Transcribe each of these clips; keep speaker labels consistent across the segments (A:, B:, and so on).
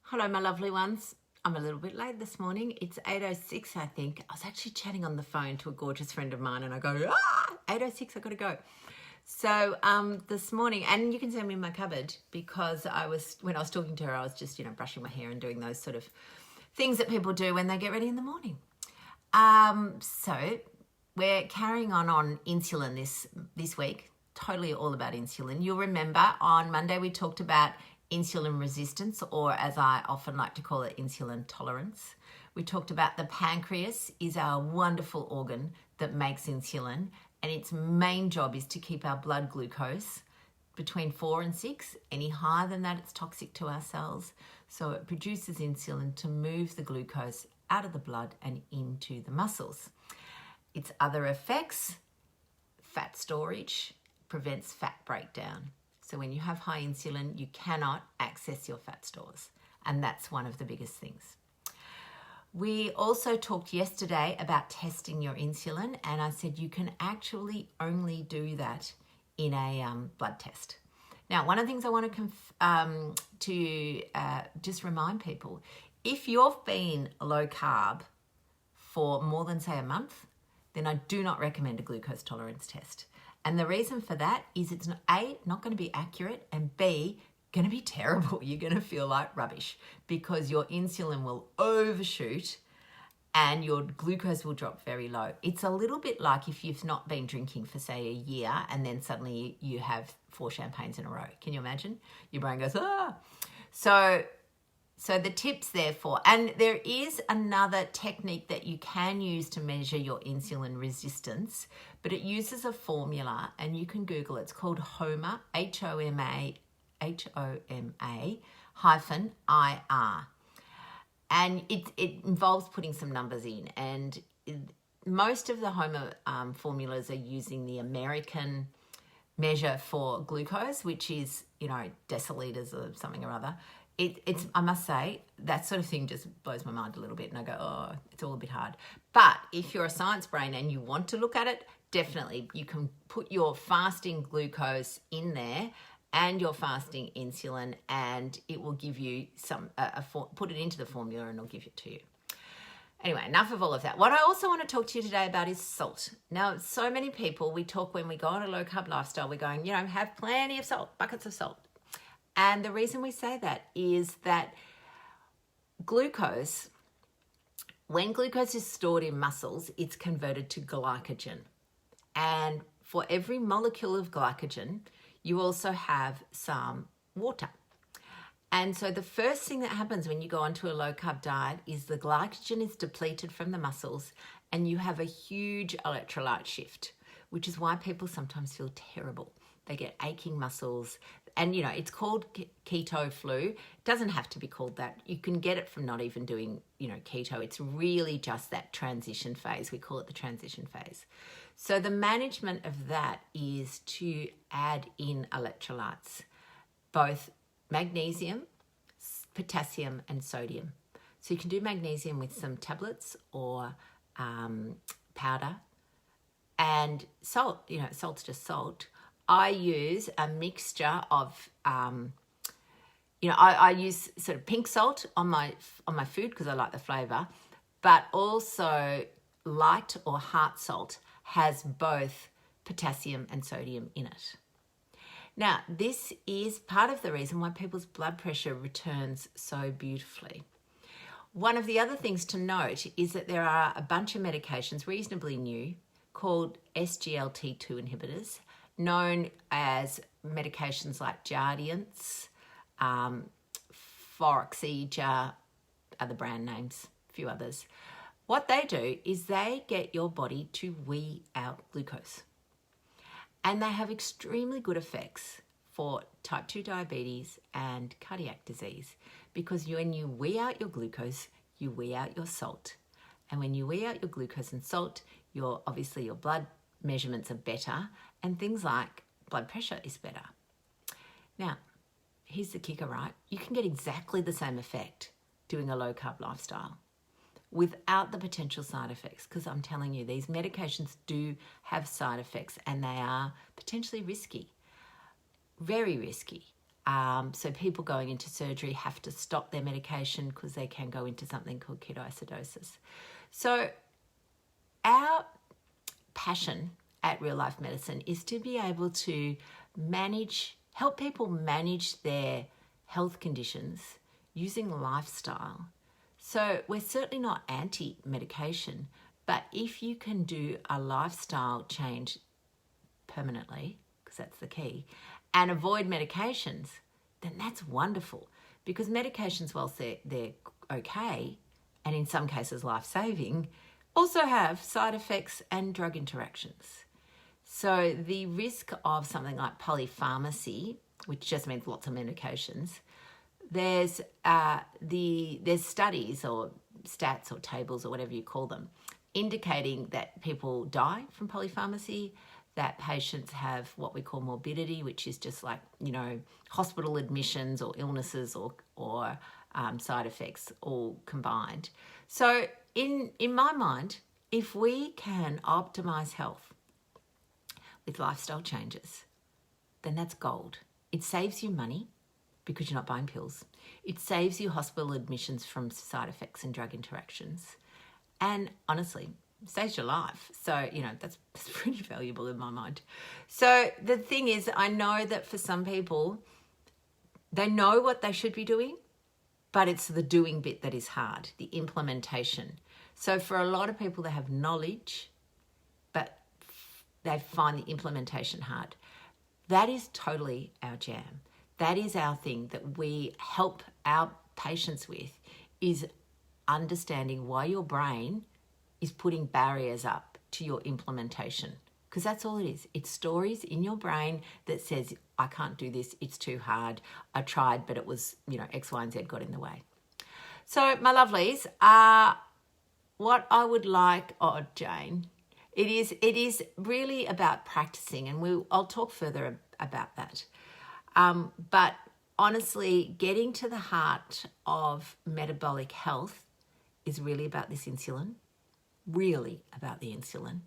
A: Hello, my lovely ones. I'm a little bit late this morning. It's 8:06, I think. I was actually chatting on the phone to a gorgeous friend of mine and I go, 8:06, I got to go. So this morning, and you can see me in my cupboard because when I was talking to her, I was just, brushing my hair and doing those sort of things that people do when they get ready in the morning. So we're carrying on insulin this week, totally all about insulin. You'll remember on Monday we talked about insulin resistance, or as I often like to call it, insulin tolerance. We talked about the pancreas is our wonderful organ that makes insulin, and its main job is to keep our blood glucose between 4 and 6. Any higher than that, it's toxic to our cells. So it produces insulin to move the glucose out of the blood and into the muscles. Its other effects: fat storage, prevents fat breakdown. So when you have high insulin, you cannot access your fat stores. And that's one of the biggest things. We also talked yesterday about testing your insulin. And I said you can actually only do that in a blood test. Now, one of the things I want to just remind people, if you've been low carb for more than, say, a month, then I do not recommend a glucose tolerance test. And the reason for that is it's not going to be accurate, and B, going to be terrible. You're going to feel like rubbish because your insulin will overshoot and your glucose will drop very low. It's a little bit like if you've not been drinking for, say, a year and then suddenly you have 4 champagnes in a row. Can you imagine? Your brain goes, ah. So the tips therefore, and there is another technique that you can use to measure your insulin resistance, but it uses a formula, and you can Google it. It's called HOMA, HOMA hyphen IR. And it involves putting some numbers in. And most of the HOMA formulas are using the American measure for glucose, which is, deciliters or something or other. It's I must say, that sort of thing just blows my mind a little bit, and I go, oh, it's all a bit hard. But if you're a science brain and you want to look at it, definitely you can put your fasting glucose in there and your fasting insulin, and it will give you put it into the formula and it'll give it to you. Anyway, enough of all of that. What I also want to talk to you today about is salt. Now, so many people, we talk when we go on a low carb lifestyle, we're going, have plenty of salt, buckets of salt. And the reason we say that is that glucose, when glucose is stored in muscles, it's converted to glycogen. And for every molecule of glycogen, you also have some water. And so the first thing that happens when you go onto a low carb diet is the glycogen is depleted from the muscles and you have a huge electrolyte shift, which is why people sometimes feel terrible. They get aching muscles. And, it's called keto flu. It doesn't have to be called that. You can get it from not even doing, keto. It's really just that transition phase. We call it the transition phase. So the management of that is to add in electrolytes, both magnesium, potassium, and sodium. So you can do magnesium with some tablets or powder. And salt, salt's just salt. I use a mixture of, I use sort of pink salt on my food because I like the flavour, but also light or heart salt has both potassium and sodium in it. Now, this is part of the reason why people's blood pressure returns so beautifully. One of the other things to note is that there are a bunch of medications, reasonably new, called SGLT2 inhibitors, known as medications like Jardiance, Forxiga, other brand names, a few others. What they do is they get your body to wee out glucose. And they have extremely good effects for type 2 diabetes and cardiac disease, because when you wee out your glucose, you wee out your salt. And when you wee out your glucose and salt, your blood measurements are better, and things like blood pressure is better. Now, here's the kicker, right? You can get exactly the same effect doing a low carb lifestyle without the potential side effects, because I'm telling you, these medications do have side effects and they are potentially risky, very risky. So people going into surgery have to stop their medication because they can go into something called ketoacidosis. So our passion at Real Life Medicine is to be able to help people manage their health conditions using lifestyle. So we're certainly not anti-medication, but if you can do a lifestyle change permanently, because that's the key, and avoid medications, then that's wonderful. Because medications, whilst they're okay, and in some cases life-saving, also have side effects and drug interactions. So the risk of something like polypharmacy, which just means lots of medications, there's studies or stats or tables or whatever you call them, indicating that people die from polypharmacy, that patients have what we call morbidity, which is just like, hospital admissions or illnesses or side effects all combined. So in my mind, if we can optimize health with lifestyle changes, then that's gold. It saves you money because you're not buying pills. It saves you hospital admissions from side effects and drug interactions. And honestly, saves your life. So, that's pretty valuable in my mind. So the thing is, I know that for some people, they know what they should be doing, but it's the doing bit that is hard, the implementation. So for a lot of people, they have knowledge, but they find the implementation hard. That is totally our jam. That is our thing that we help our patients with, is understanding why your brain is putting barriers up to your implementation. Because that's all it is. It's stories in your brain that says, I can't do this, it's too hard, I tried, but it was, X, Y, and Z got in the way. So, my lovelies, what I would like, Jane, it is really about practicing, and I'll talk further about that. But honestly, getting to the heart of metabolic health is really about this insulin, really about the insulin.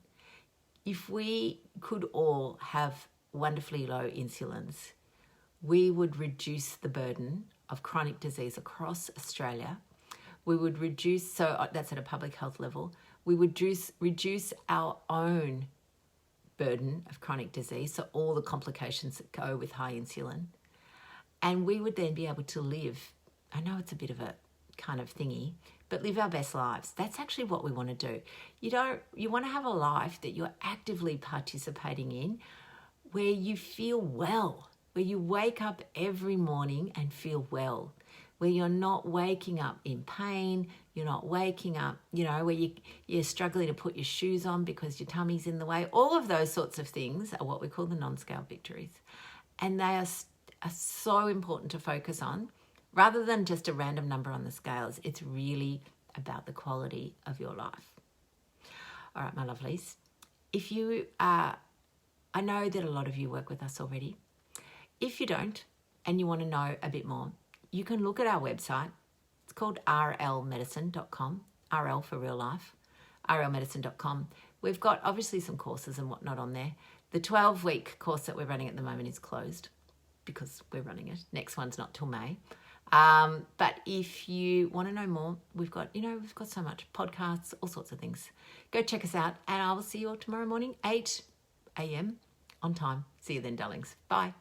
A: If we could all have wonderfully low insulins, we would reduce the burden of chronic disease across Australia. We would reduce, so that's at a public health level, we would reduce our own burden of chronic disease, so all the complications that go with high insulin. And we would then be able to live, I know it's a bit of a kind of thingy, but live our best lives. That's actually what we want to do. You want to have a life that you're actively participating in, where you feel well, where you wake up every morning and feel well, where you're not waking up in pain, you're not waking up, where you're struggling to put your shoes on because your tummy's in the way. All of those sorts of things are what we call the non-scale victories. And they are so important to focus on. Rather than just a random number on the scales, it's really about the quality of your life. All right, my lovelies. If you I know that a lot of you work with us already. If you don't and you want to know a bit more, you can look at our website. It's called rlmedicine.com, RL for real life, rlmedicine.com. We've got obviously some courses and whatnot on there. The 12-week course that we're running at the moment is closed because we're running it. Next one's not till May. But if you want to know more, we've got so much podcasts, all sorts of things. Go check us out, and I will see you all tomorrow morning, 8 a.m. on time. See you then, darlings. Bye.